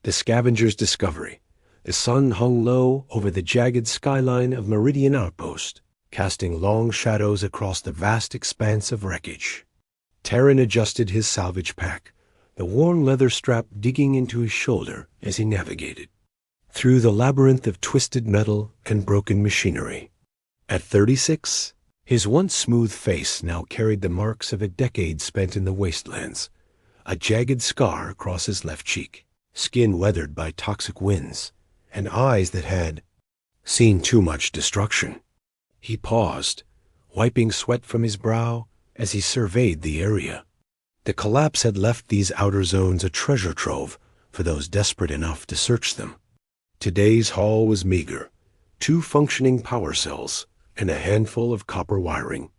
The scavenger's discovery. The sun hung low over the jagged skyline of Meridian Outpost, casting long shadows across the vast expanse of wreckage. Terran adjusted his salvage pack, the worn leather strap digging into his shoulder as he navigated through the labyrinth of twisted metal and broken machinery. At 36, his once smooth face now carried the marks of a decade spent in the wastelands, a jagged scar across his left cheek, skin weathered by toxic winds, and eyes that had seen too much destruction. He paused, wiping sweat from his brow as he surveyed the area. The collapse had left these outer zones a treasure trove for those desperate enough to search them. Today's haul was meager: 2 functioning power cells and a handful of copper wiring.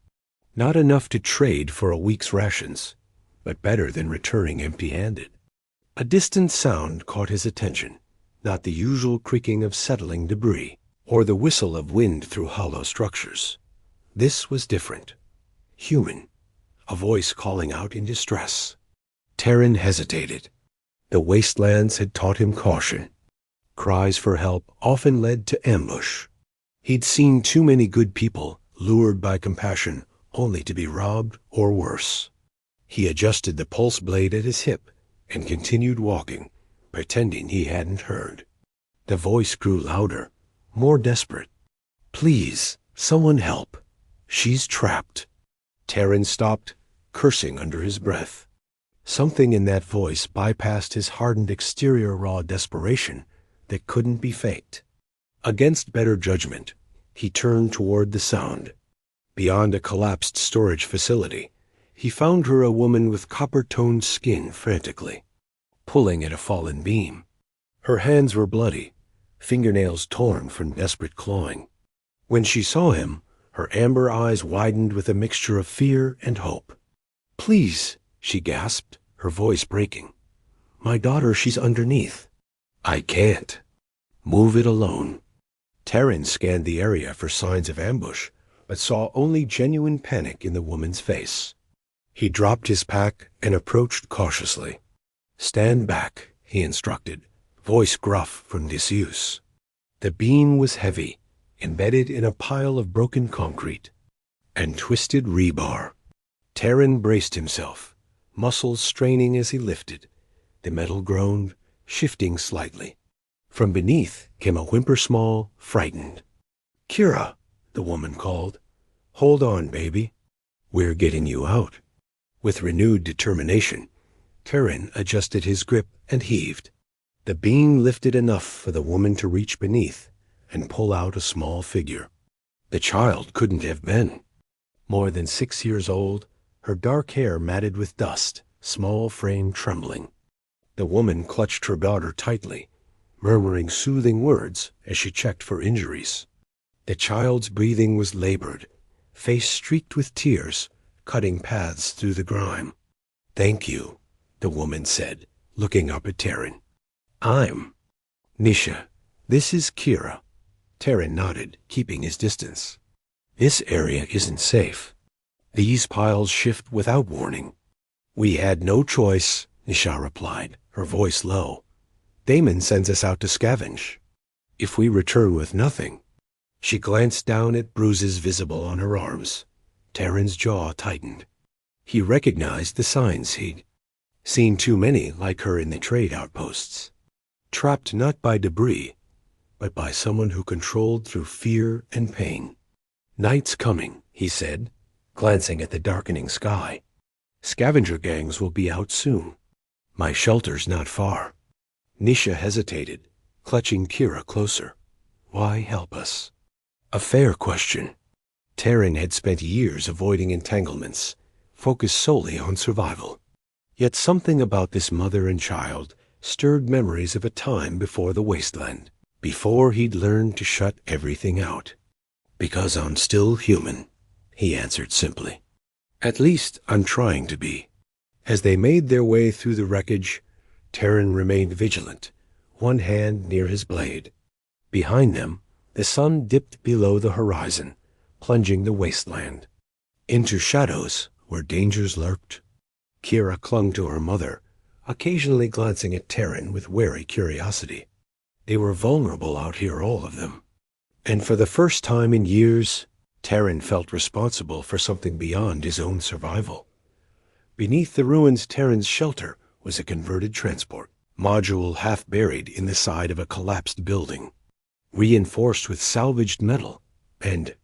Not enough to trade for a week's rations, but better than returning empty-handed. A distant sound caught his attention, not the usual creaking of settling debris or the whistle of wind through hollow structures. This was different. Human. A voice calling out in distress. Terran hesitated. The wastelands had taught him caution. Cries for help often led to ambush. He'd seen too many good people lured by compassion only to be robbed or worse. He adjusted the pulse blade at his hip and continued walking, pretending he hadn't heard. The voice grew louder, more desperate. "Please, someone help. She's trapped." Terran stopped, cursing under his breath. Something in that voice bypassed his hardened exterior raw desperation that couldn't be faked. Against better judgment, he turned toward the sound. Beyond a collapsed storage facility, he found her a woman with copper-toned skin frantically, pulling at a fallen beam. Her hands were bloody, fingernails torn from desperate clawing. When she saw him, her amber eyes widened with a mixture of fear and hope. "Please," she gasped, her voice breaking. "My daughter, she's underneath." "I can't. Move it alone." Terran scanned the area for signs of ambush, but saw only genuine panic in the woman's face. He dropped his pack and approached cautiously. "Stand back," he instructed, voice gruff from disuse. The beam was heavy, embedded in a pile of broken concrete and twisted rebar. Terran braced himself, muscles straining as he lifted. The metal groaned, shifting slightly. From beneath came a whimper small, frightened. "Kira," the woman called. "Hold on, baby. We're getting you out." With renewed determination, Terran adjusted his grip and heaved. The beam lifted enough for the woman to reach beneath and pull out a small figure. The child couldn't have been more than 6 years old, her dark hair matted with dust, small frame trembling. The woman clutched her daughter tightly, murmuring soothing words as she checked for injuries. The child's breathing was labored, face streaked with tears, cutting paths through the grime. "Thank you," the woman said, looking up at Terran. "I'm Nisha. This is Kira." Terran nodded, keeping his distance. "This area isn't safe. These piles shift without warning." "We had no choice," Nisha replied, her voice low. "Damon sends us out to scavenge. If we return with nothing—" She glanced down at bruises visible on her arms. Terran's jaw tightened. He recognized the signs he'd seen too many like her in the trade outposts. Trapped not by debris, but by someone who controlled through fear and pain. "Night's coming," he said, glancing at the darkening sky. "Scavenger gangs will be out soon. My shelter's not far." Nisha hesitated, clutching Kira closer. "Why help us?" A fair question. Terran had spent years avoiding entanglements, focused solely on survival. Yet something about this mother and child stirred memories of a time before the wasteland, before he'd learned to shut everything out. "Because I'm still human," he answered simply. "At least I'm trying to be." As they made their way through the wreckage, Terran remained vigilant, one hand near his blade. Behind them, the sun dipped below the horizon, plunging the wasteland into shadows where dangers lurked. Kira clung to her mother, occasionally glancing at Terran with wary curiosity. They were vulnerable out here, all of them. And for the first time in years, Terran felt responsible for something beyond his own survival. Beneath the ruins, Terran's shelter was a converted transport module half buried in the side of a collapsed building, reinforced with salvaged metal and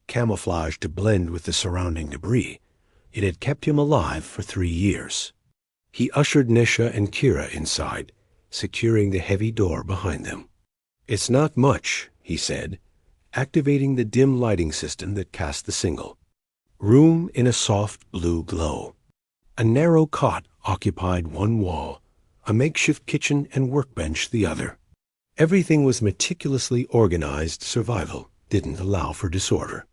camouflaged to blend with the surrounding debris. It had kept him alive for 3 years. He ushered Nisha and Kira inside, securing the heavy door behind them. "It's not much," he said, activating the dim lighting system that cast the signal. Room in a soft blue glow. A narrow cot occupied one wall, a makeshift kitchen and workbench the other. Everything was meticulously organized. Survival didn't allow for disorder.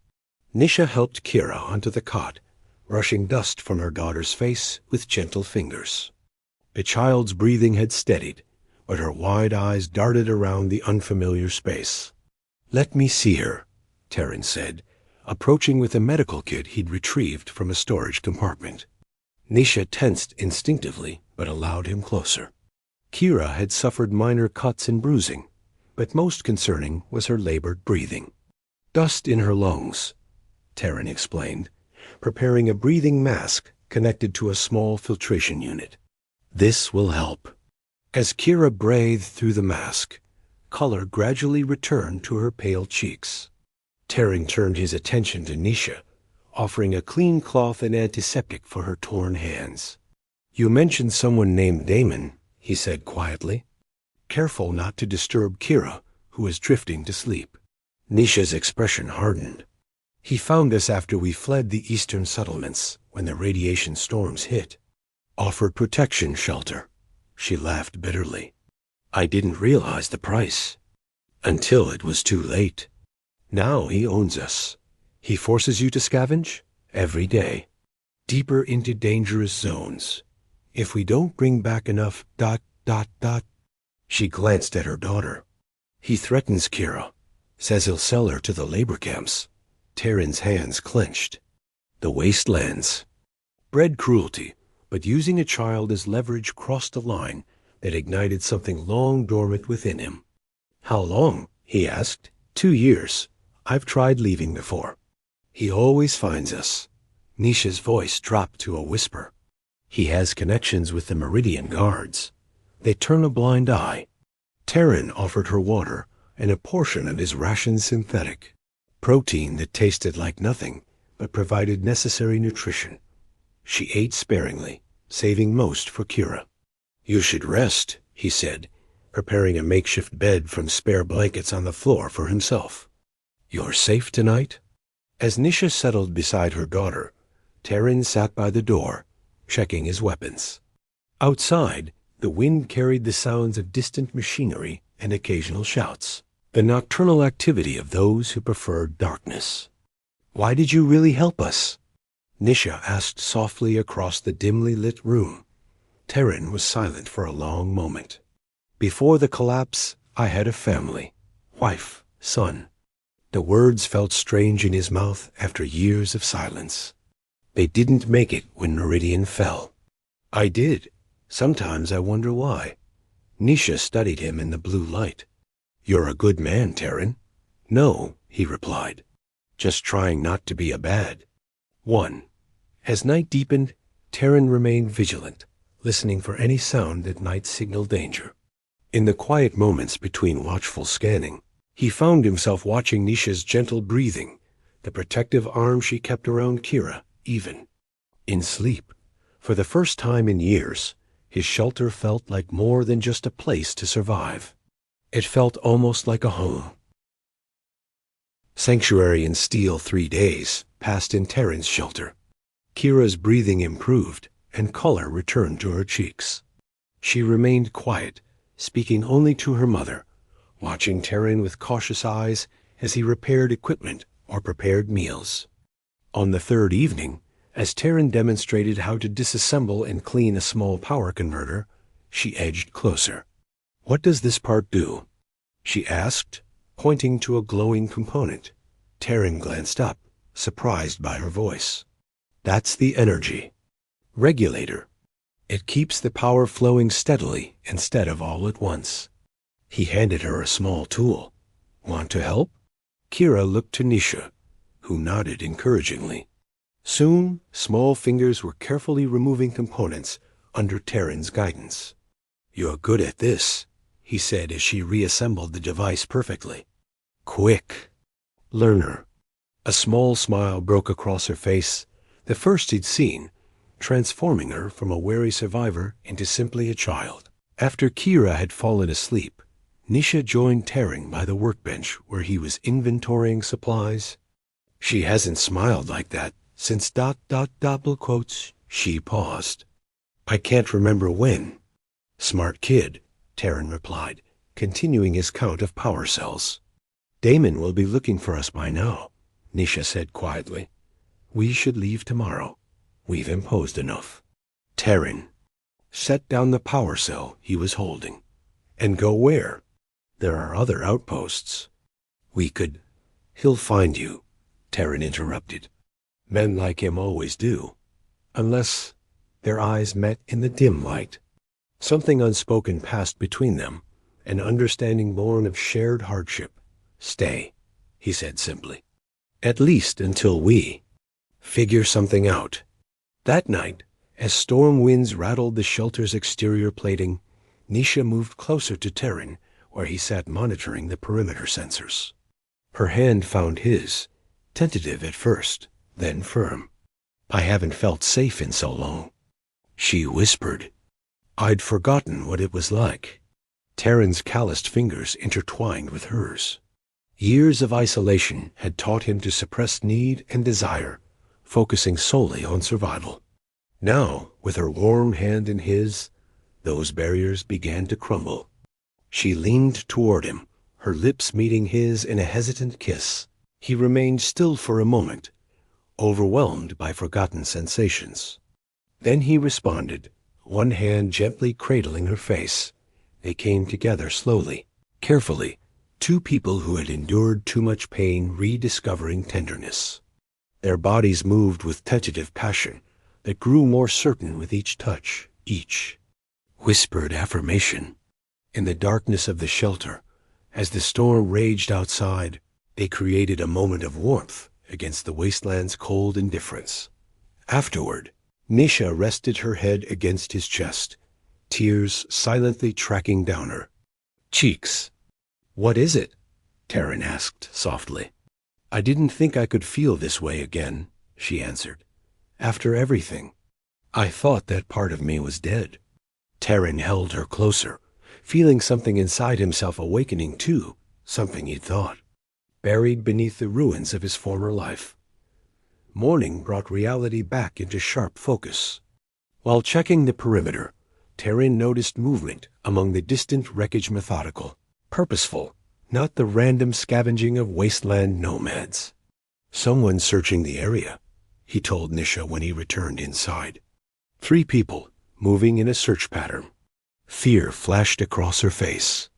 Nisha helped Kira onto the cot, brushing dust from her daughter's face with gentle fingers. The child's breathing had steadied, but her wide eyes darted around the unfamiliar space. "Let me see her," Terran said, approaching with a medical kit he'd retrieved from a storage compartment. Nisha tensed instinctively, but allowed him closer. Kira had suffered minor cuts and bruising, but most concerning was her labored breathing. "Dust in her lungs," Terran explained, preparing a breathing mask connected to a small filtration unit. "This will help." As Kira breathed through the mask, color gradually returned to her pale cheeks. Terran turned his attention to Nisha, offering a clean cloth and antiseptic for her torn hands. "You mentioned someone named Damon," he said quietly, careful not to disturb Kira, who was drifting to sleep. Nisha's expression hardened. "He found us after we fled the eastern settlements when the radiation storms hit. Offered protection shelter." She laughed bitterly. "I didn't realize the price until it was too late. Now he owns us. He forces you to scavenge every day, deeper into dangerous zones. If we don't bring back enough ... She glanced at her daughter. "He threatens Kira, says he'll sell her to the labor camps." Terran's hands clenched. "The wastelands." Bred cruelty, but using a child as leverage crossed a line that ignited something long dormant within him. "How long?" he asked. 2 years. I've tried leaving before. He always finds us." Nisha's voice dropped to a whisper. "He has connections with the Meridian guards. They turn a blind eye." Terran offered her water and a portion of his ration synthetic. Protein that tasted like nothing, but provided necessary nutrition. She ate sparingly, saving most for Kira. "You should rest," he said, preparing a makeshift bed from spare blankets on the floor for himself. "You're safe tonight?" As Nisha settled beside her daughter, Terran sat by the door, checking his weapons. Outside, the wind carried the sounds of distant machinery and occasional shouts, the nocturnal activity of those who preferred darkness. "Why did you really help us?" Nisha asked softly across the dimly lit room. Terran was silent for a long moment. "Before the collapse, I had a family, wife, son." The words felt strange in his mouth after years of silence. "They didn't make it when Meridian fell." "I did. Sometimes I wonder why." Nisha studied him in the blue light. "You're a good man, Terran." "No," he replied. "Just trying not to be a bad one." As night deepened, Terran remained vigilant, listening for any sound that might signal danger. In the quiet moments between watchful scanning, he found himself watching Nisha's gentle breathing, the protective arm she kept around Kira, even in sleep. For the first time in years, his shelter felt like more than just a place to survive. It felt almost like a home. Sanctuary and Steel 3 days passed in Terran's shelter. Kira's breathing improved, and color returned to her cheeks. She remained quiet, speaking only to her mother, watching Terran with cautious eyes as he repaired equipment or prepared meals. On the 3rd evening, as Terran demonstrated how to disassemble and clean a small power converter, she edged closer. "What does this part do?" she asked, pointing to a glowing component. Terran glanced up, surprised by her voice. "That's the energy regulator. It keeps the power flowing steadily instead of all at once. He handed her a small tool. Want to help? Kira looked to Nisha, who nodded encouragingly. Soon, small fingers were carefully removing components under Terran's guidance. You're good at this, he said as she reassembled the device perfectly. Quick. Learner. A small smile broke across her face, the first he'd seen, transforming her from a wary survivor into simply a child. After Kira had fallen asleep, Nisha joined Terran by the workbench where he was inventorying supplies. She hasn't smiled like that since ... She paused. I can't remember when. Smart kid, Terran replied, continuing his count of power cells. Damon will be looking for us by now, Nisha said quietly. We should leave tomorrow. We've imposed enough. Terran set down the power cell he was holding. And go where? There are other outposts. We could... He'll find you, Terran interrupted. Men like him always do. Unless their eyes met in the dim light. Something unspoken passed between them, an understanding born of shared hardship. Stay, he said simply. At least until we figure something out. That night, as storm winds rattled the shelter's exterior plating, Nisha moved closer to Terran, where he sat monitoring the perimeter sensors. Her hand found his, tentative at first, then firm. I haven't felt safe in so long. She whispered. I'd forgotten what it was like. Terran's calloused fingers intertwined with hers. Years of isolation had taught him to suppress need and desire, focusing solely on survival. Now, with her warm hand in his, those barriers began to crumble. She leaned toward him, her lips meeting his in a hesitant kiss. He remained still for a moment, overwhelmed by forgotten sensations. Then he responded, one hand gently cradling her face. They came together slowly, carefully, two people who had endured too much pain rediscovering tenderness. Their bodies moved with tentative passion that grew more certain with each touch, each whispered affirmation. In the darkness of the shelter, as the storm raged outside, they created a moment of warmth against the wasteland's cold indifference. Afterward, Nisha rested her head against his chest, tears silently tracking down her cheeks. What is it? Terran asked softly. I didn't think I could feel this way again, she answered. After everything, I thought that part of me was dead. Terran held her closer, feeling something inside himself awakening too, something he'd thought, buried beneath the ruins of his former life. Morning brought reality back into sharp focus. While checking the perimeter, Terran noticed movement among the distant wreckage, methodical, purposeful, not the random scavenging of wasteland nomads. Someone searching the area, he told Nisha when he returned inside. 3 people, moving in a search pattern. Fear flashed across her face.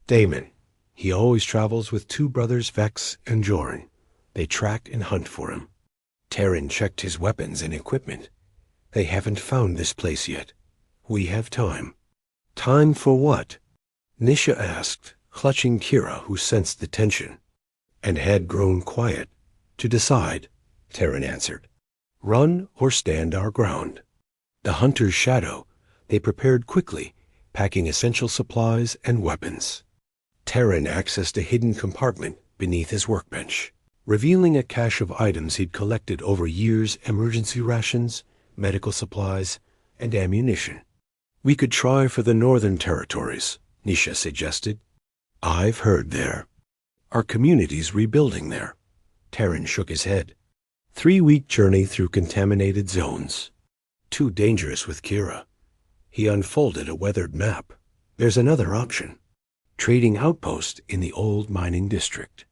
Damon. He always travels with 2 brothers, Vex and Joran. They track and hunt for him. Terran checked his weapons and equipment. They haven't found this place yet. We have time. Time for what? Nisha asked, clutching Kira, who sensed the tension, and had grown quiet. To decide, Terran answered. Run or stand our ground. The hunter's shadow, they prepared quickly, packing essential supplies and weapons. Terran accessed a hidden compartment beneath his workbench, revealing a cache of items he'd collected over years: emergency rations, medical supplies, and ammunition. We could try for the northern territories, Nisha suggested. I've heard there. Our community's rebuilding there. Terran shook his head. 3-week journey through contaminated zones. Too dangerous with Kira. He unfolded a weathered map. There's another option. Trading outpost in the old mining district.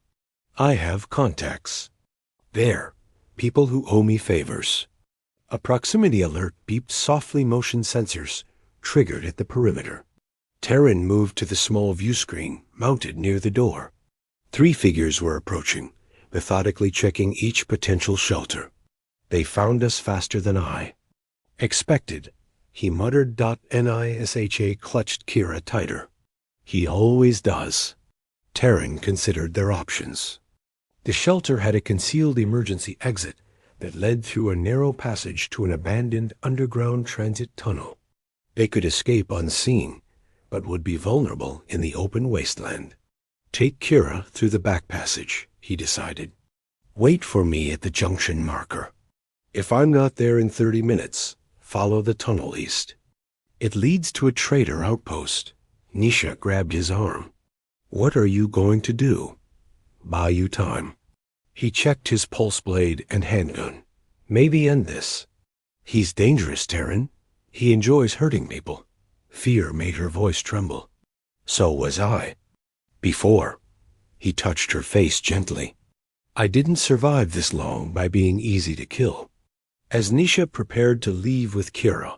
I have contacts. There, people who owe me favors. A proximity alert beeped softly. Motion sensors triggered at the perimeter. Terran moved to the small view screen mounted near the door. 3 figures were approaching, methodically checking each potential shelter. They found us faster than I expected. he muttered. Nisha clutched Kira tighter. He always does. Terran considered their options. The shelter had a concealed emergency exit that led through a narrow passage to an abandoned underground transit tunnel. They could escape unseen, but would be vulnerable in the open wasteland. Take Kira through the back passage, he decided. Wait for me at the junction marker. If I'm not there in 30 minutes, follow the tunnel east. It leads to a trader outpost. Nisha grabbed his arm. What are you going to do? Buy you time. He checked his pulse blade and handgun. Maybe end this. He's dangerous, Terran. He enjoys hurting people. Fear made her voice tremble. So was I. Before. He touched her face gently. I didn't survive this long by being easy to kill. As Nisha prepared to leave with Kira,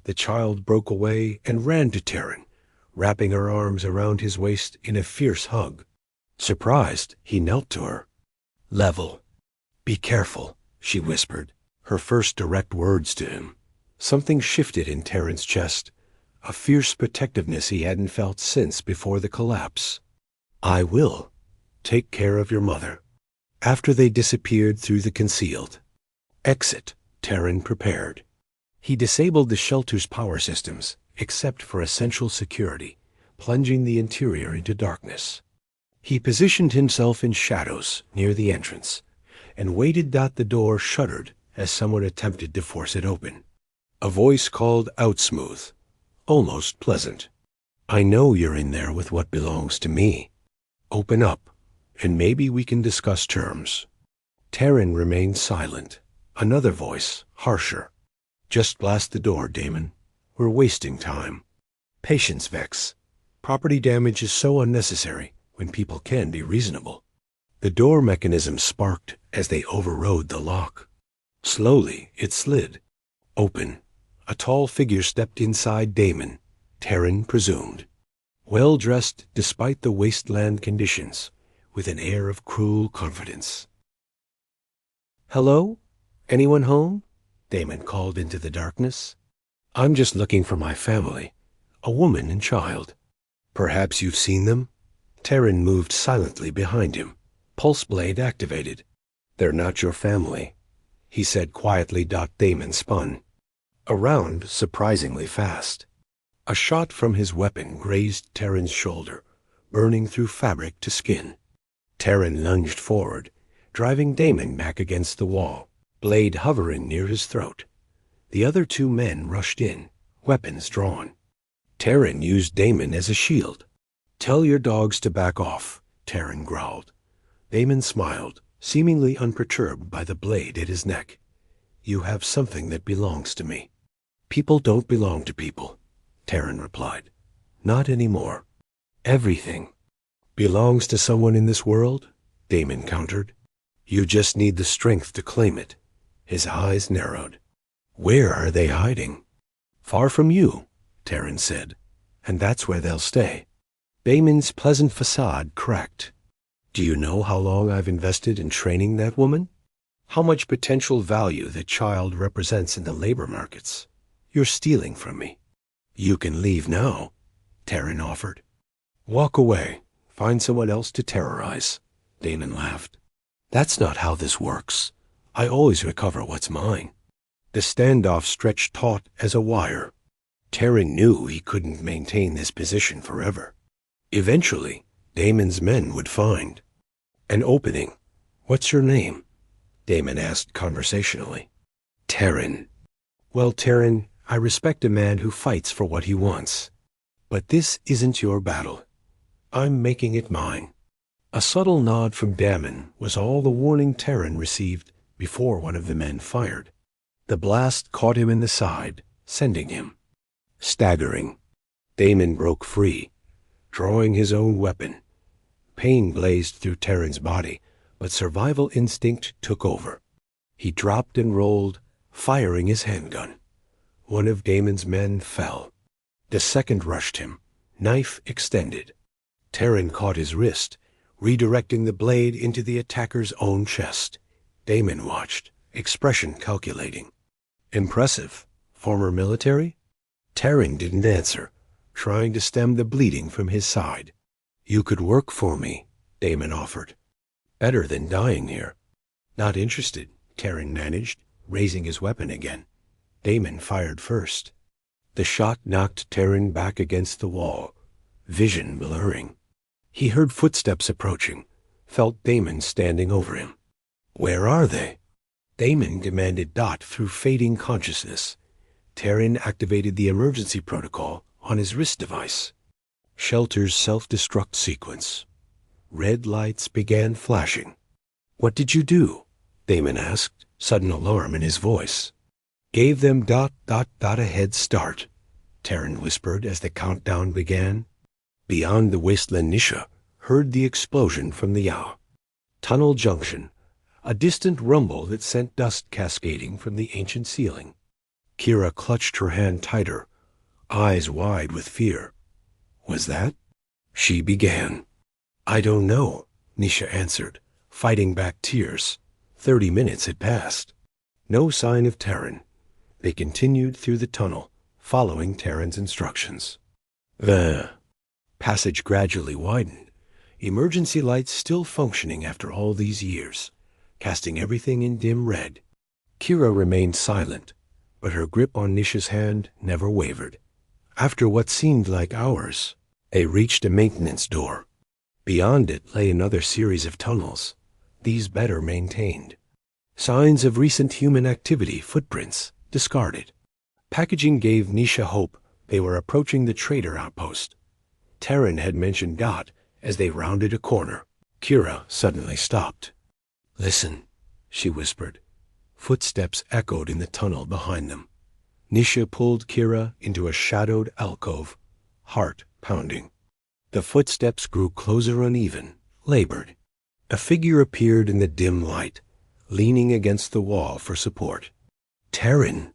the child broke away and ran to Terran, wrapping her arms around his waist in a fierce hug. Surprised, he knelt to her. Level. Be careful, she whispered, her first direct words to him. Something shifted in Terran's chest, a fierce protectiveness he hadn't felt since before the collapse. I will. Take care of your mother. After they disappeared through the concealed exit, Terran prepared. He disabled the shelter's power systems, except for essential security, plunging the interior into darkness. He positioned himself in shadows near the entrance, and waited. The door shuddered as someone attempted to force it open. A voice called out smooth, almost pleasant. I know you're in there with what belongs to me. Open up, and maybe we can discuss terms. Terran remained silent. Another voice, harsher. Just blast the door, Damon. We're wasting time. Patience, Vex. Property damage is so unnecessary when people can be reasonable. The door mechanism sparked as they overrode the lock. Slowly, it slid. Open. A tall figure stepped inside Damon, Terran presumed. Well-dressed despite the wasteland conditions, with an air of cruel confidence. Hello? Anyone home? Damon called into the darkness. I'm just looking for my family, a woman and child. Perhaps you've seen them? Terran moved silently behind him, pulse blade activated. They're not your family, he said quietly. Damon spun. Around surprisingly fast. A shot from his weapon grazed Terran's shoulder, burning through fabric to skin. Terran lunged forward, driving Damon back against the wall, blade hovering near his throat. The other two men rushed in, weapons drawn. Terran used Damon as a shield. Tell your dogs to back off, Terran growled. Damon smiled, seemingly unperturbed by the blade at his neck. You have something that belongs to me. People don't belong to people, Terran replied. Not anymore. Everything belongs to someone in this world, Damon countered. You just need the strength to claim it. His eyes narrowed. Where are they hiding? Far from you, Terran said, and that's where they'll stay. Damon's pleasant facade cracked. Do you know how long I've invested in training that woman? How much potential value that child represents in the labor markets? You're stealing from me. You can leave now, Terran offered. Walk away. Find someone else to terrorize, Damon laughed. That's not how this works. I always recover what's mine. The standoff stretched taut as a wire. Terran knew he couldn't maintain this position forever. Eventually, Damon's men would find an opening. What's your name? Damon asked conversationally. Terran. Well, Terran, I respect a man who fights for what he wants. But this isn't your battle. I'm making it mine. A subtle nod from Damon was all the warning Terran received before one of the men fired. The blast caught him in the side, sending him staggering. Damon broke free, drawing his own weapon. Pain blazed through Terran's body, but survival instinct took over. He dropped and rolled, firing his handgun. One of Damon's men fell. The second rushed him, knife extended. Terran caught his wrist, redirecting the blade into the attacker's own chest. Damon watched, expression calculating. Impressive. Former military? Taryn didn't answer, trying to stem the bleeding from his side. "You could work for me," Damon offered. "Better than dying here." "Not interested," Taryn managed, raising his weapon again. Damon fired first. The shot knocked Taryn back against the wall, vision blurring. He heard footsteps approaching, felt Damon standing over him. "Where are they?" Damon demanded Dot through fading consciousness. Taryn activated the emergency protocol on his wrist device. Shelter's self-destruct sequence. Red lights began flashing. "What did you do?" Damon asked, sudden alarm in his voice. "Gave them ... a head start," Taryn whispered as the countdown began. Beyond the wasteland, Nisha heard the explosion from the yaw. Tunnel junction, a distant rumble that sent dust cascading from the ancient ceiling. Kira clutched her hand tighter, eyes wide with fear. "Was that?" She began. "I don't know," Nisha answered, fighting back tears. 30 minutes had passed. No sign of Taryn. They continued through the tunnel, following Taryn's instructions. The passage gradually widened, emergency lights still functioning after all these years, casting everything in dim red. Kira remained silent, but her grip on Nisha's hand never wavered. After what seemed like hours, they reached a maintenance door. Beyond it lay another series of tunnels, these better maintained. Signs of recent human activity, footprints, discarded. Packaging gave Nisha hope they were approaching the trader outpost. Taryn had mentioned Dot as they rounded a corner. Kira suddenly stopped. "Listen," she whispered. Footsteps echoed in the tunnel behind them. Nisha pulled Kira into a shadowed alcove, heart pounding. The footsteps grew closer, uneven, labored. A figure appeared in the dim light, leaning against the wall for support. "Taryn!"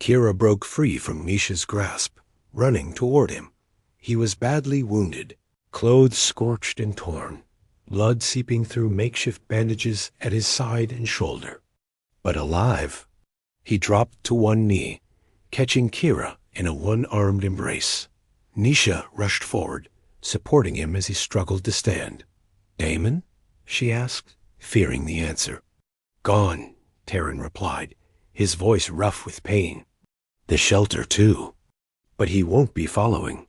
Kira broke free from Nisha's grasp, running toward him. He was badly wounded, clothes scorched and torn, blood seeping through makeshift bandages at his side and shoulder. But alive. He dropped to one knee, catching Kira in a one-armed embrace. Nisha rushed forward, supporting him as he struggled to stand. "Damon?" she asked, fearing the answer. "Gone," Taryn replied, his voice rough with pain. "The shelter, too. But he won't be following."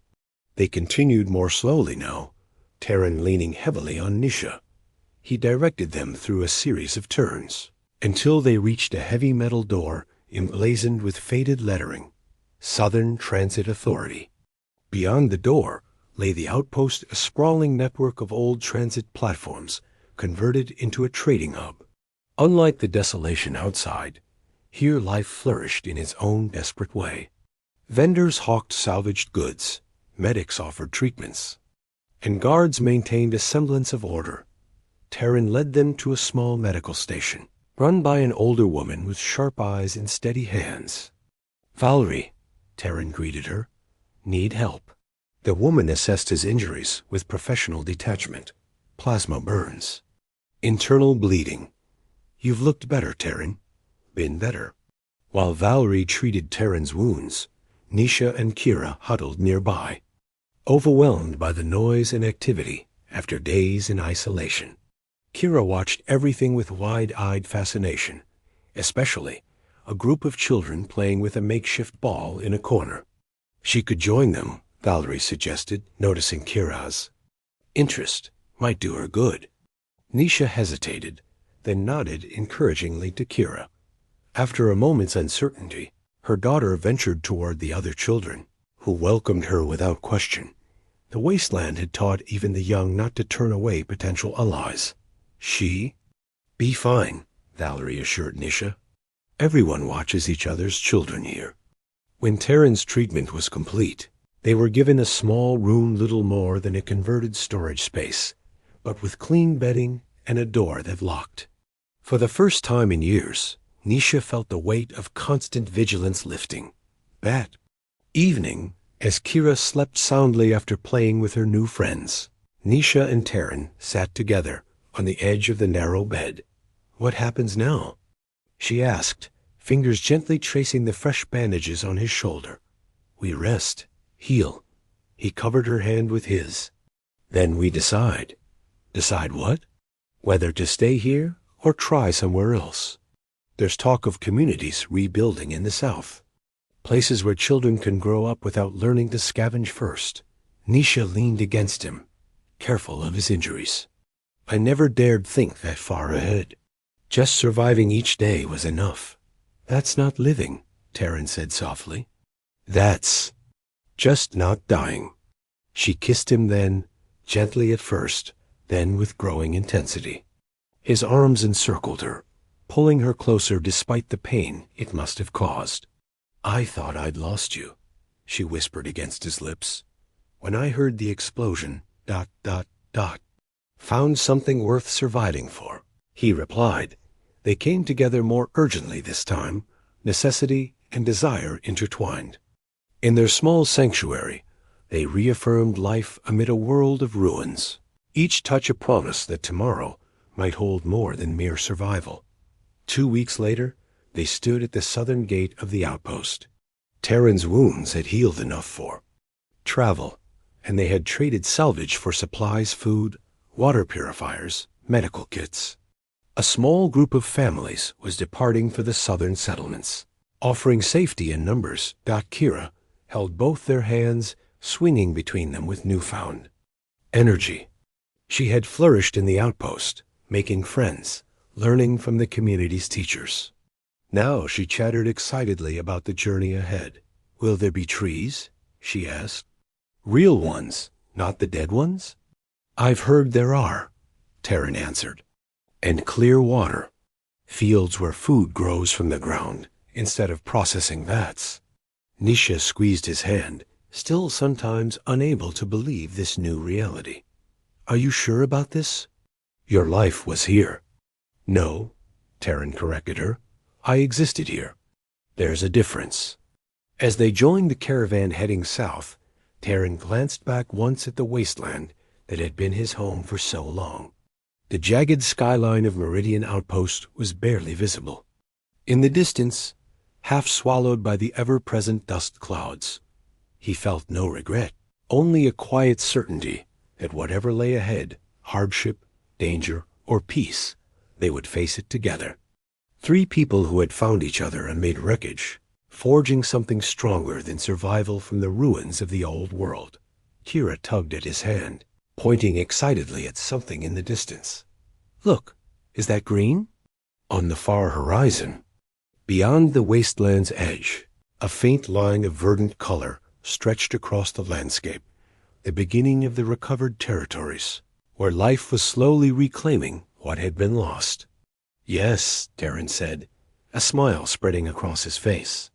They continued more slowly now, Taryn leaning heavily on Nisha. He directed them through a series of turns, until they reached a heavy metal door emblazoned with faded lettering, Southern Transit Authority. Beyond the door lay the outpost, a sprawling network of old transit platforms converted into a trading hub. Unlike the desolation outside, here life flourished in its own desperate way. Vendors hawked salvaged goods, medics offered treatments, and guards maintained a semblance of order. Taryn led them to a small medical station, run by an older woman with sharp eyes and steady hands. "Valerie," Taryn greeted her. "Need help." The woman assessed his injuries with professional detachment. Plasma burns. Internal bleeding. "You've looked better, Taryn." "Been better." While Valerie treated Taryn's wounds, Nisha and Kira huddled nearby, overwhelmed by the noise and activity after days in isolation. Kira watched everything with wide-eyed fascination, especially a group of children playing with a makeshift ball in a corner. She could join them, Valerie suggested, noticing Kira's interest. Might do her good. Nisha hesitated, then nodded encouragingly to Kira. After a moment's uncertainty, her daughter ventured toward the other children, who welcomed her without question. The wasteland had taught even the young not to turn away potential allies. She? "Be fine," Valerie assured Nisha. "Everyone watches each other's children here." When Taryn's treatment was complete, they were given a small room, little more than a converted storage space, but with clean bedding and a door that locked. For the first time in years, Nisha felt the weight of constant vigilance lifting. That evening, as Kira slept soundly after playing with her new friends, Nisha and Taryn sat together on the edge of the narrow bed. "What happens now?" she asked, fingers gently tracing the fresh bandages on his shoulder. We rest, heal. He covered her hand with his. Then we decide. Decide what? Whether to stay here or try somewhere else. There's talk of communities rebuilding in the south. Places where children can grow up without learning to scavenge first. Nisha leaned against him, careful of his injuries. I never dared think that far ahead. Just surviving each day was enough. That's not living, Taryn said softly. That's just not dying. She kissed him then, gently at first, then with growing intensity. His arms encircled her, pulling her closer despite the pain it must have caused. I thought I'd lost you, she whispered against his lips. When I heard the explosion, ... Found something worth surviving for, he replied. They came together more urgently this time, necessity and desire intertwined. In their small sanctuary, they reaffirmed life amid a world of ruins, each touch a promise that tomorrow might hold more than mere survival. 2 weeks later, they stood at the southern gate of the outpost. Taryn's wounds had healed enough for travel, and they had traded salvage for supplies, food, water purifiers, medical kits. A small group of families was departing for the southern settlements, offering safety in numbers. Kira held both their hands, swinging between them with newfound energy. She had flourished in the outpost, making friends, learning from the community's teachers. Now she chattered excitedly about the journey ahead. Will there be trees? She asked. Real ones, not the dead ones? I've heard there are, Taryn answered. And clear water. Fields where food grows from the ground instead of processing vats. Nisha squeezed his hand, still sometimes unable to believe this new reality. Are you sure about this? Your life was here. No, Taryn corrected her. I existed here. There's a difference. As they joined the caravan heading south, Taryn glanced back once at the wasteland that had been his home for so long. The jagged skyline of Meridian Outpost was barely visible. In the distance, half swallowed by the ever-present dust clouds, he felt no regret, only a quiet certainty that whatever lay ahead, hardship, danger, or peace, they would face it together. 3 people who had found each other amid wreckage, forging something stronger than survival from the ruins of the old world. Kira tugged at his hand, pointing excitedly at something in the distance. Look, is that green? On the far horizon, beyond the wasteland's edge, a faint line of verdant color stretched across the landscape, the beginning of the recovered territories, where life was slowly reclaiming what had been lost. Yes, Taryn said, a smile spreading across his face.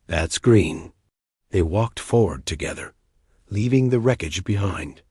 That's green. They walked forward together, leaving the wreckage behind.